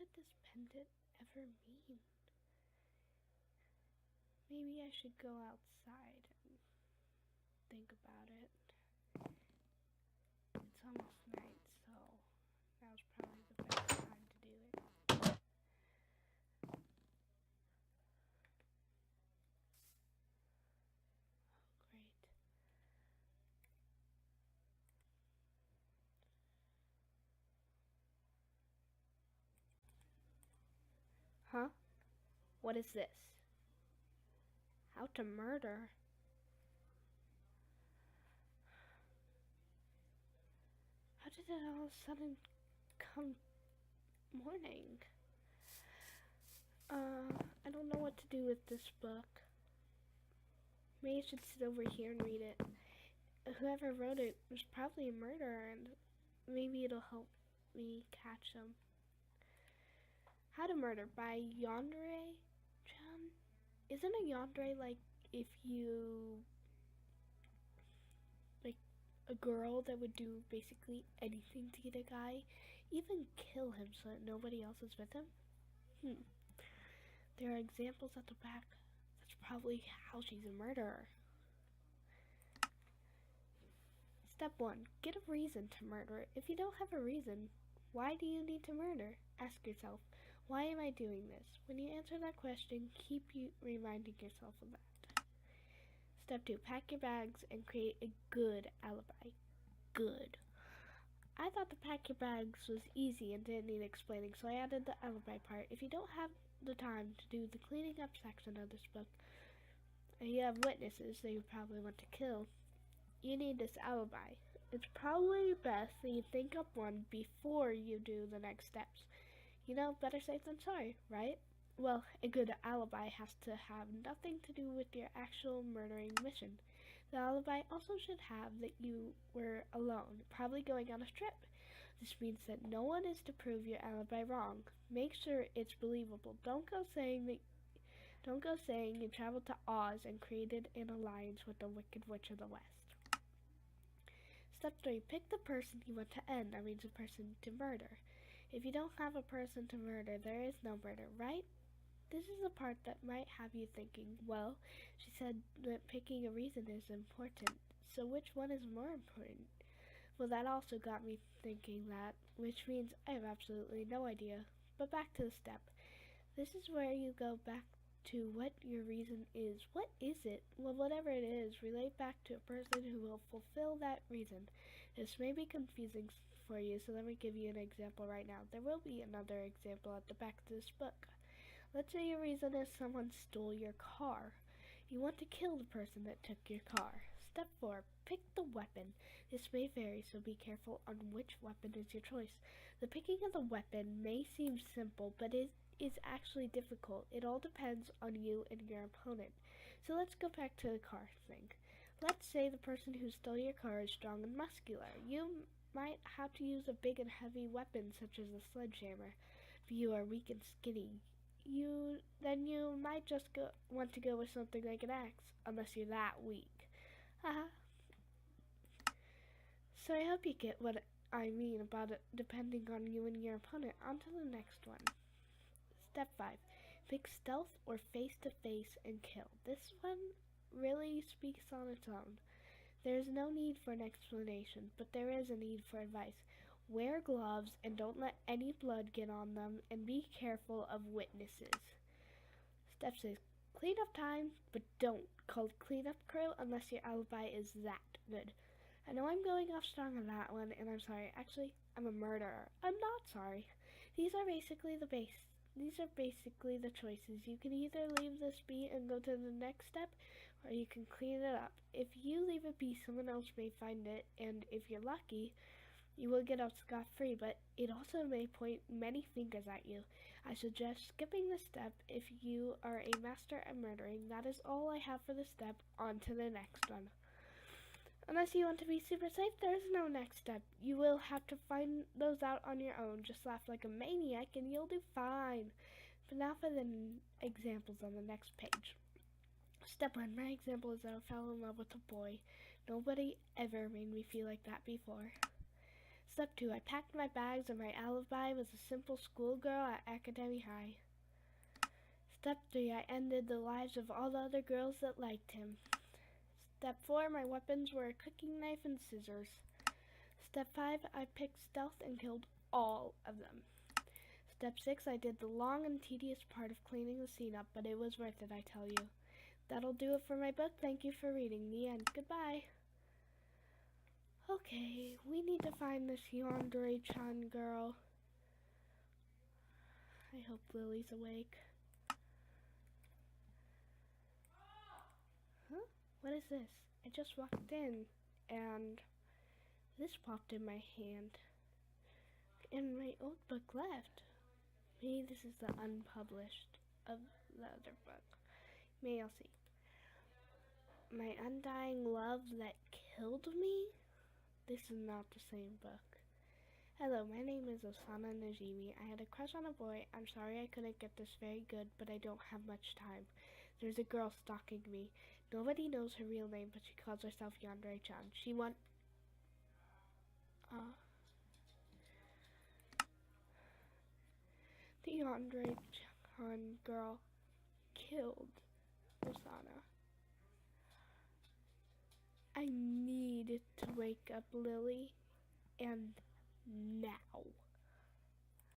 could this pendant ever mean? Maybe I should go outside and think about it. It's almost night, so now's probably the best time to do it. Oh, great. Huh? What is this? How to murder? How did it all of a sudden come morning? I don't know what to do with this book. Maybe I should sit over here and read it. Whoever wrote it was probably a murderer, and maybe it'll help me catch him. How to Murder by Yandere Chan? Isn't a yandere like if you, like, a girl that would do basically anything to get a guy, even kill him so that nobody else is with him? There are examples at the back. That's probably how she's a murderer. Step 1. Get a reason to murder. If you don't have a reason, why do you need to murder? Ask yourself, why am I doing this? When you answer that question, keep reminding yourself of that. Step 2. Pack your bags and create a good alibi. Good. I thought the pack your bags was easy and didn't need explaining, so I added the alibi part. If you don't have the time to do the cleaning up section of this book, and you have witnesses that you probably want to kill, you need this alibi. It's probably best that you think up one before you do the next steps. You know, better safe than sorry, right? Well, a good alibi has to have nothing to do with your actual murdering mission. The alibi also should have that you were alone, probably going on a trip. This means that no one is to prove your alibi wrong. Make sure it's believable. Don't go saying you traveled to Oz and created an alliance with the Wicked Witch of the West. Step 3. Pick the person you want to end. That means a person to murder. If you don't have a person to murder, there is no murder, right? This is the part that might have you thinking, well, she said that picking a reason is important, so which one is more important? Well, that also got me thinking that, which means I have absolutely no idea. But back to the step. This is where you go back to what your reason is. What is it? Well, whatever it is, relate back to a person who will fulfill that reason. This may be confusing for you, so let me give you an example right now. There will be another example at the back of this book. Let's say your reason is someone stole your car. You want to kill the person that took your car. Step 4. Pick the weapon. This may vary, so be careful on which weapon is your choice. The picking of the weapon may seem simple, but it is actually difficult. It all depends on you and your opponent. So let's go back to the car thing. Let's say the person who stole your car is strong and muscular. You might have to use a big and heavy weapon such as a sledgehammer. If you are weak and skinny, you might just want to go with something like an axe, unless you're that weak. Haha. So I hope you get what I mean about it depending on you and your opponent. On to the next one. Step 5. Pick stealth or face-to-face and kill. This one really speaks on its own. There is no need for an explanation, but there is a need for advice. Wear gloves and don't let any blood get on them, and be careful of witnesses. Step 6. Clean up time, but don't call it cleanup crew unless your alibi is that good. I know I'm going off strong on that one, and I'm sorry. Actually, I'm a murderer. I'm not sorry. These are basically the choices. You can either leave this be and go to the next step, or you can clean it up. If you leave it be, someone else may find it, and if you're lucky, you will get out scot-free, but it also may point many fingers at you. I suggest skipping this step if you are a master at murdering. That is all I have for this step. On to the next one. Unless you want to be super safe, there is no next step. You will have to find those out on your own. Just laugh like a maniac and you'll do fine. But now for the examples on the next page. Step 1. My example is that I fell in love with a boy. Nobody ever made me feel like that before. Step 2. I packed my bags and my alibi was a simple schoolgirl at Academy High. Step 3. I ended the lives of all the other girls that liked him. Step 4. My weapons were a cooking knife and scissors. Step 5. I picked stealth and killed all of them. Step 6. I did the long and tedious part of cleaning the scene up, but it was worth it, I tell you. That'll do it for my book. Thank you for reading. The end. Goodbye. Okay, we need to find this Yandere-chan girl. I hope Lily's awake. Huh? What is this? I just walked in and this popped in my hand. And my old book left. Maybe this is the unpublished of the other book. Maybe I'll see. My Undying Love That Killed Me? This is not the same book. Hello, my name is Osana Najimi. I had a crush on a boy. I'm sorry I couldn't get this very good, but I don't have much time. There's a girl stalking me. Nobody knows her real name, but she calls herself Yandere-chan. She The Yandere-chan girl killed Osana. I need to wake up Lily, and now.